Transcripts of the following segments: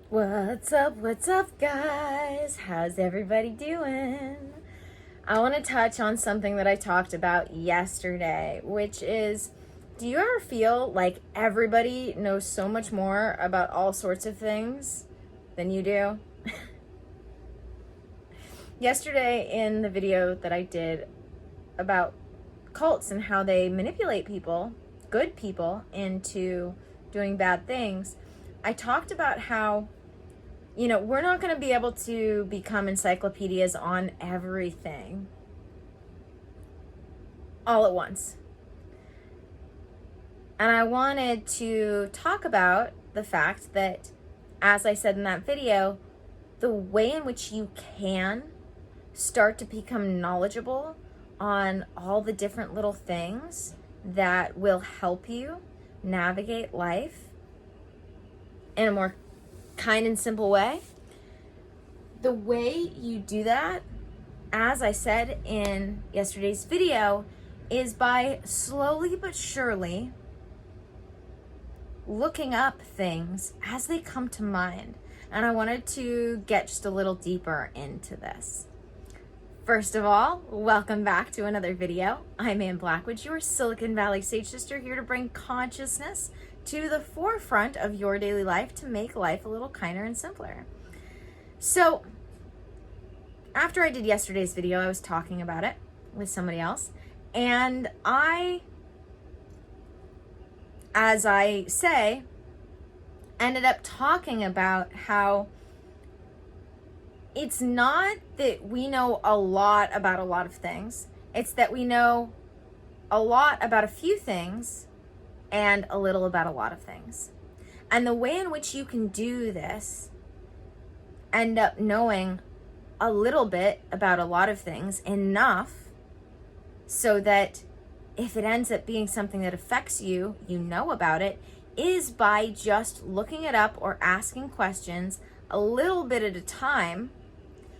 What's up, guys? How's everybody doing? I want to touch on something that I talked about yesterday, which is, do you ever feel like everybody knows so much more about all sorts of things than you do? Yesterday, in the video that I did about cults and how they manipulate people, good people, into doing bad things, I talked about how we're not going to be able to become encyclopedias on everything all at once. And I wanted to talk about the fact that, as I said in that video, the way in which you can start to become knowledgeable on all the different little things that will help you navigate life in a more kind and simple way. The way you do that, as I said in yesterday's video, is by slowly but surely looking up things as they come to mind. And I wanted to get just a little deeper into this. First of all, welcome back to another video. I'm Ann Blackwood, your Silicon Valley Sage Sister, here to bring consciousness to the forefront of your daily life to make life a little kinder and simpler. So, after I did yesterday's video, I was talking about it with somebody else, and as I say, ended up talking about how it's not that we know a lot about a lot of things, it's that we know a lot about a few things and a little about a lot of things. And the way in which you can do this, end up knowing a little bit about a lot of things, enough so that if it ends up being something that affects you, you know about it, is by just looking it up or asking questions a little bit at a time,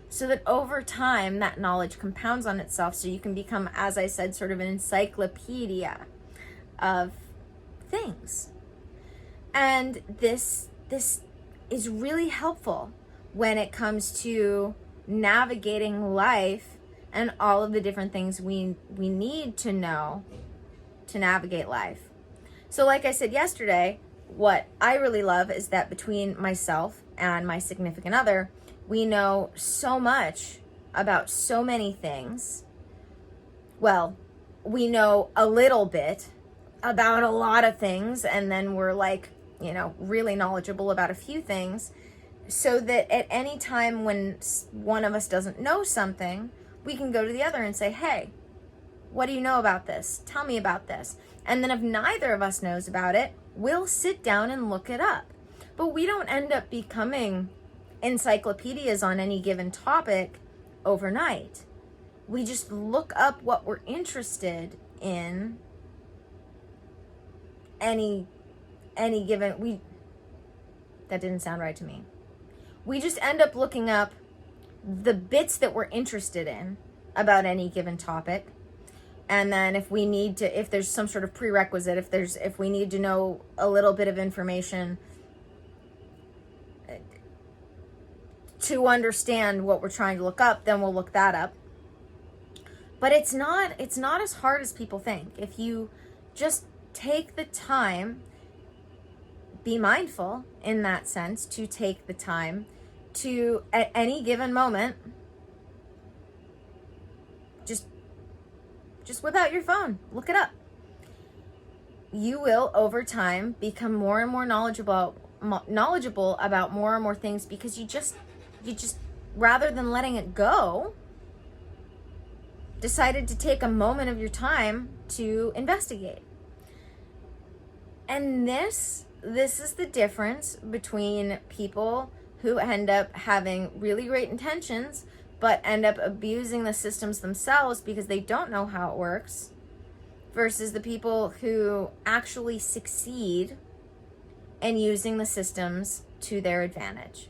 so that over time that knowledge compounds on itself, so you can become, as I said, sort of an encyclopedia of things. And this is really helpful when it comes to navigating life and all of the different things we need to know to navigate life. So like I said yesterday, what I really love is that between myself and my significant other, we know so much about so many things. Well, we know a little bit about a lot of things, and then we're really knowledgeable about a few things, so that at any time when one of us doesn't know something, we can go to the other and say, hey, what do you know about this? Tell me about this. And then if neither of us knows about it, we'll sit down and look it up. But we don't end up becoming encyclopedias on any given topic overnight. We just look up what we're interested in any given, that didn't sound right to me. We just end up looking up the bits that we're interested in about any given topic. And then if there's some sort of prerequisite, if we need to know a little bit of information to understand what we're trying to look up, then we'll look that up. But it's not as hard as people think. If you just take the time, be mindful in that sense, to take the time to, at any given moment, just whip out your phone, look it up. You will, over time, become more and more knowledgeable about more and more things, because you just, rather than letting it go, decided to take a moment of your time to investigate. And this is the difference between people who end up having really great intentions but end up abusing the systems themselves because they don't know how it works, versus the people who actually succeed in using the systems to their advantage.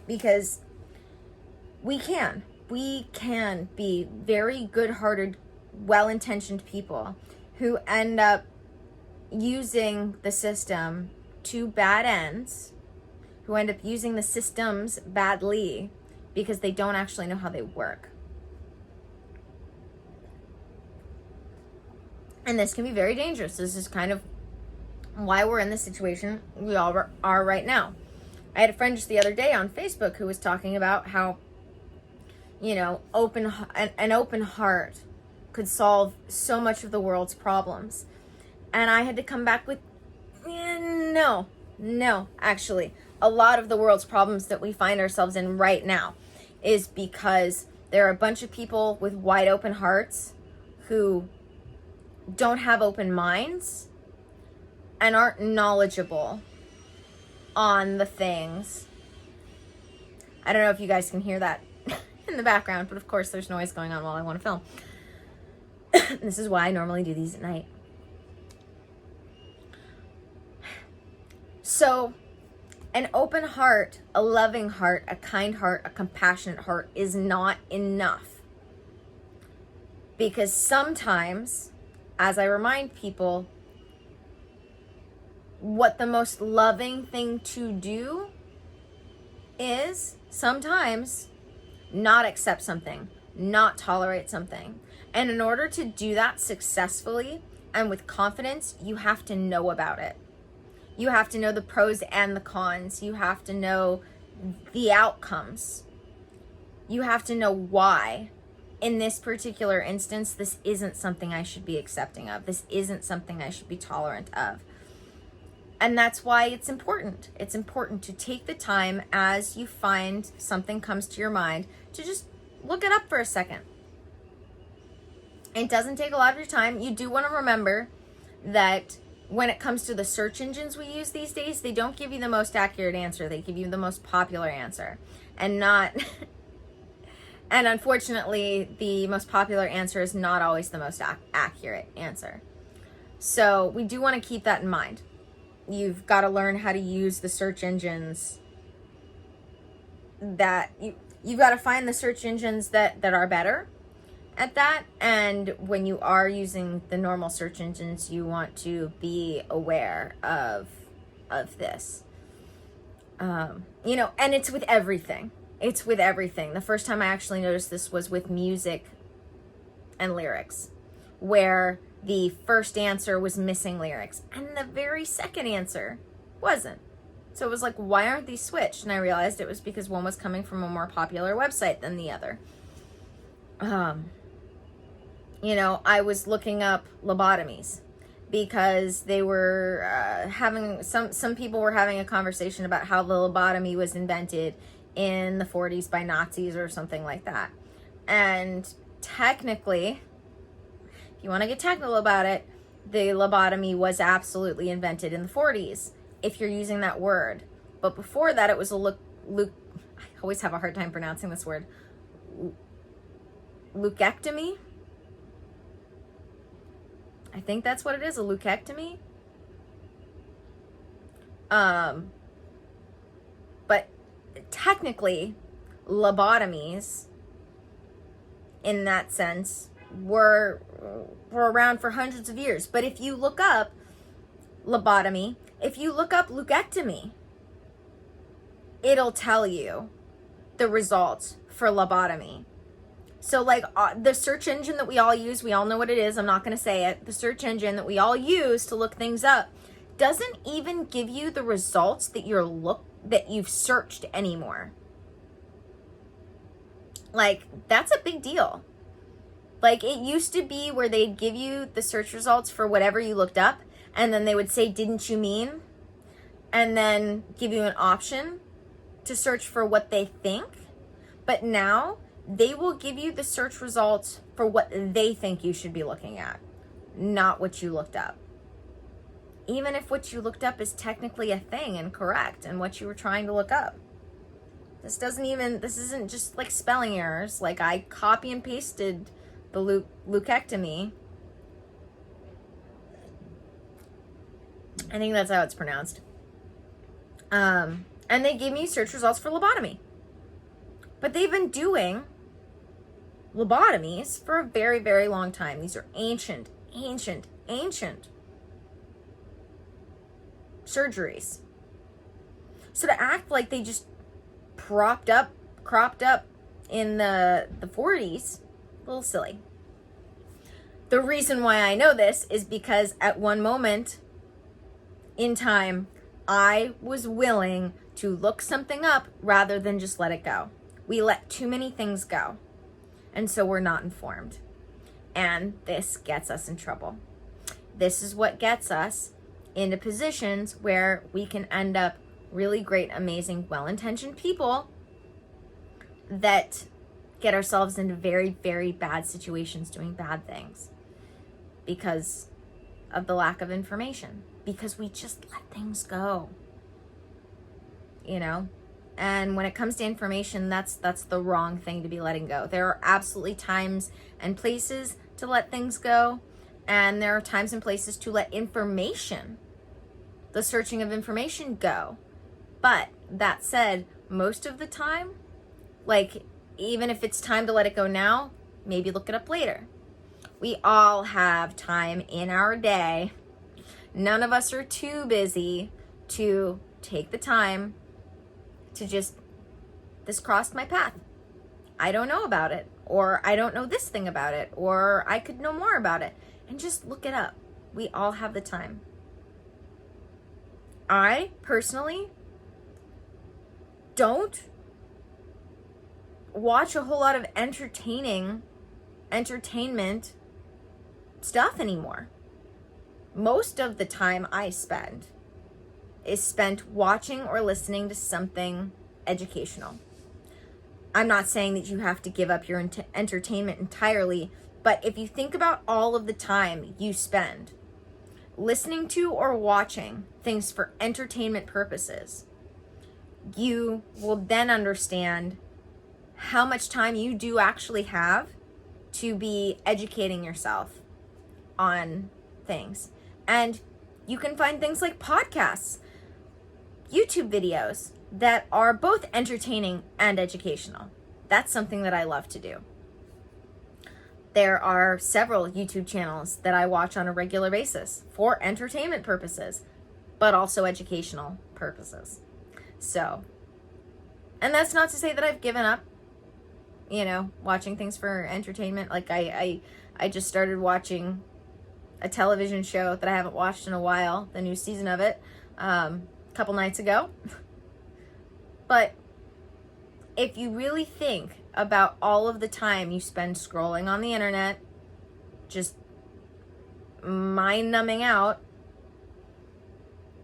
Because we can be very good-hearted, well-intentioned people who end up using the system to bad ends, who end up using the systems badly because they don't actually know how they work. And this can be very dangerous. This is kind of why we're in the situation we all are right now. I had a friend just the other day on Facebook who was talking about how, you know, an open heart could solve so much of the world's problems. And I had to come back with, no, actually. A lot of the world's problems that we find ourselves in right now is because there are a bunch of people with wide open hearts who don't have open minds and aren't knowledgeable on the things. I don't know if you guys can hear that in the background, but of course there's noise going on while I want to film. This is why I normally do these at night. So, an open heart, a loving heart, a kind heart, a compassionate heart is not enough. Because sometimes, as I remind people, what the most loving thing to do is sometimes not accept something, not tolerate something. And in order to do that successfully and with confidence, you have to know about it. You have to know the pros and the cons. You have to know the outcomes. You have to know why. In this particular instance, this isn't something I should be accepting of. This isn't something I should be tolerant of. And that's why it's important. It's important to take the time as you find something comes to your mind to just look it up for a second. It doesn't take a lot of your time. You do want to remember that when it comes to the search engines we use these days, they don't give you the most accurate answer. They give you the most popular answer. And unfortunately, the most popular answer is not always the most accurate answer. So we do want to keep that in mind. You've got to learn how to use the search engines that you've got to find the search engines that are better at that. And when you are using the normal search engines, you want to be aware of this. You know, and it's with everything. It's with everything. The first time I actually noticed this was with music and lyrics, where the first answer was missing lyrics and the very second answer wasn't. So it was like, why aren't these switched? And I realized it was because one was coming from a more popular website than the other. You know, I was looking up lobotomies because they were having, some people were having a conversation about how the lobotomy was invented in the 40s by Nazis or something like that. And technically, if you want to get technical about it, the lobotomy was absolutely invented in the 40s, if you're using that word. But before that, it was I always have a hard time pronouncing this word. Leukectomy? I think that's what it is, a leukectomy. But technically, lobotomies, in that sense, were around for hundreds of years. But if you look up lobotomy, if you look up leukectomy, it'll tell you the results for lobotomy. So like the search engine that we all use, we all know what it is, I'm not going to say it. The search engine that we all use to look things up doesn't even give you the results that you've searched anymore. Like, that's a big deal. Like, it used to be where they'd give you the search results for whatever you looked up, and then they would say, didn't you mean? And then give you an option to search for what they think. But now, they will give you the search results for what they think you should be looking at, not what you looked up. Even if what you looked up is technically a thing and correct and what you were trying to look up. This isn't just like spelling errors. Like, I copy and pasted the leukectomy. I think that's how it's pronounced. And they gave me search results for lobotomy. But they've been doing lobotomies for a very, very long time. These are ancient surgeries. So to act like they just cropped up in the 40s, a little silly. The reason why I know this is because at one moment in time, I was willing to look something up rather than just let it go. We let too many things go, and so we're not informed. And this gets us in trouble. This is what gets us into positions where we can end up really great, amazing, well-intentioned people that get ourselves into very, very bad situations doing bad things because of the lack of information, because we just let things go, And when it comes to information, that's the wrong thing to be letting go. There are absolutely times and places to let things go, and there are times and places to let information, the searching of information, go. But that said, most of the time, even if it's time to let it go now, maybe look it up later. We all have time in our day. None of us are too busy to take the time to just, this crossed my path. I don't know about it, or I don't know this thing about it, or I could know more about it, and just look it up. We all have the time. I personally don't watch a whole lot of entertainment stuff anymore. Most of the time I spend is spent watching or listening to something educational. I'm not saying that you have to give up your entertainment entirely, but if you think about all of the time you spend listening to or watching things for entertainment purposes, you will then understand how much time you do actually have to be educating yourself on things. And you can find things like podcasts, YouTube videos that are both entertaining and educational. That's something that I love to do. There are several YouTube channels that I watch on a regular basis for entertainment purposes, but also educational purposes. So, and that's not to say that I've given up, watching things for entertainment. Like I just started watching a television show that I haven't watched in a while, the new season of it, a couple nights ago. But if you really think about all of the time you spend scrolling on the internet, just mind numbing out,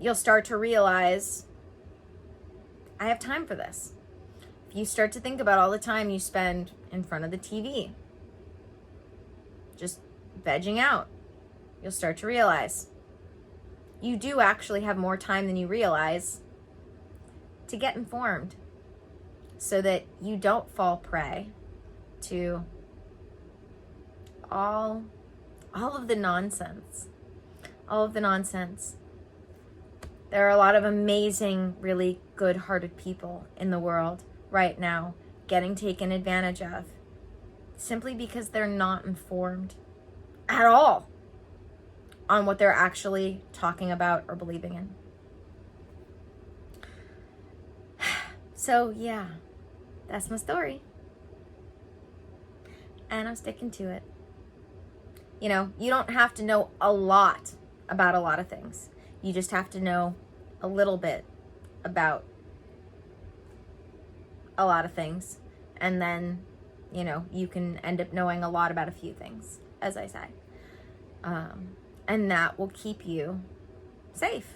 you'll start to realize, I have time for this. If you start to think about all the time you spend in front of the TV, just vegging out, you'll start to realize you do actually have more time than you realize to get informed, so that you don't fall prey to all of the nonsense. There are a lot of amazing, really good-hearted people in the world right now getting taken advantage of simply because they're not informed at all on what they're actually talking about or believing in. So yeah, that's my story. And I'm sticking to it. You don't have to know a lot about a lot of things. You just have to know a little bit about a lot of things. And then, you can end up knowing a lot about a few things, as I say. And that will keep you safe,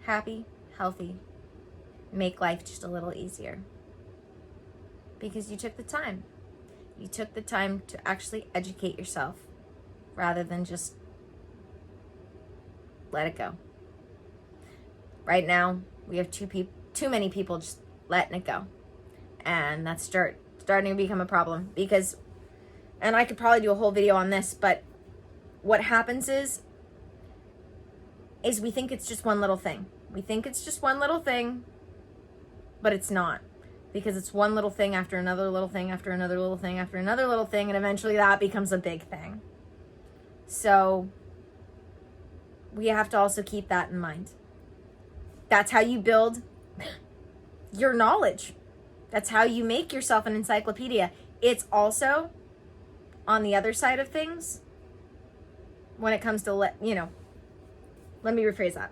happy, healthy, make life just a little easier. Because you took the time. You took the time to actually educate yourself rather than just let it go. Right now, we have too many people just letting it go. And that's starting to become a problem because, and I could probably do a whole video on this, but what happens is we think it's just one little thing. We think it's just one little thing, but it's not. Because it's one little thing after another little thing after another little thing after another little thing, and eventually that becomes a big thing. So we have to also keep that in mind. That's how you build your knowledge. That's how you make yourself an encyclopedia. It's also, on the other side of things, when it comes to, let me rephrase that.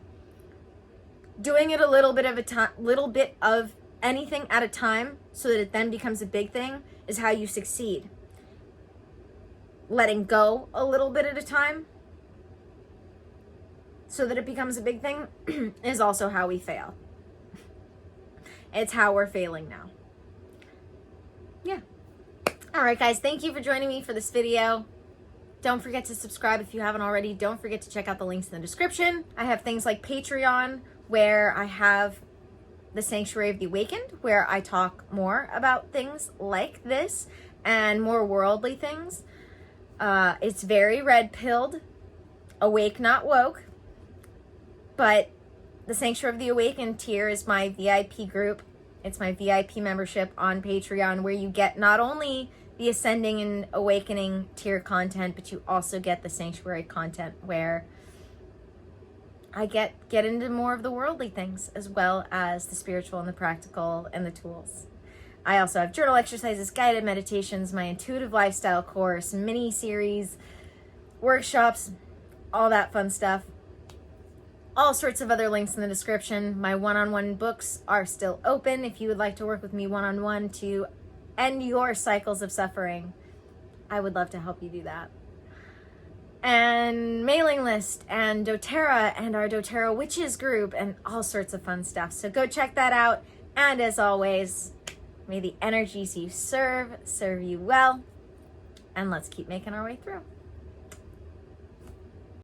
Doing it a little bit of anything at a time so that it then becomes a big thing is how you succeed. Letting go a little bit at a time so that it becomes a big thing is also how we fail. It's how we're failing now. Yeah. All right, guys, thank you for joining me for this video. Don't forget to subscribe if you haven't already. Don't forget to check out the links in the description. I have things like Patreon, where I have the Sanctuary of the Awakened, where I talk more about things like this and more worldly things. It's very red-pilled, awake, not woke. But the Sanctuary of the Awakened tier is my VIP group. It's my VIP membership on Patreon, where you get not only the Ascending and Awakening tier content, but you also get the Sanctuary content, where I get into more of the worldly things, as well as the spiritual and the practical and the tools. I also have journal exercises, guided meditations, my intuitive lifestyle course, mini series, workshops, all that fun stuff. All sorts of other links in the description. My one-on-one books are still open. If you would like to work with me one-on-one to end your cycles of suffering, I would love to help you do that. And mailing list and dōTERRA and our dōTERRA Witches group and all sorts of fun stuff. So go check that out. And as always, may the energies you serve you well. And let's keep making our way through.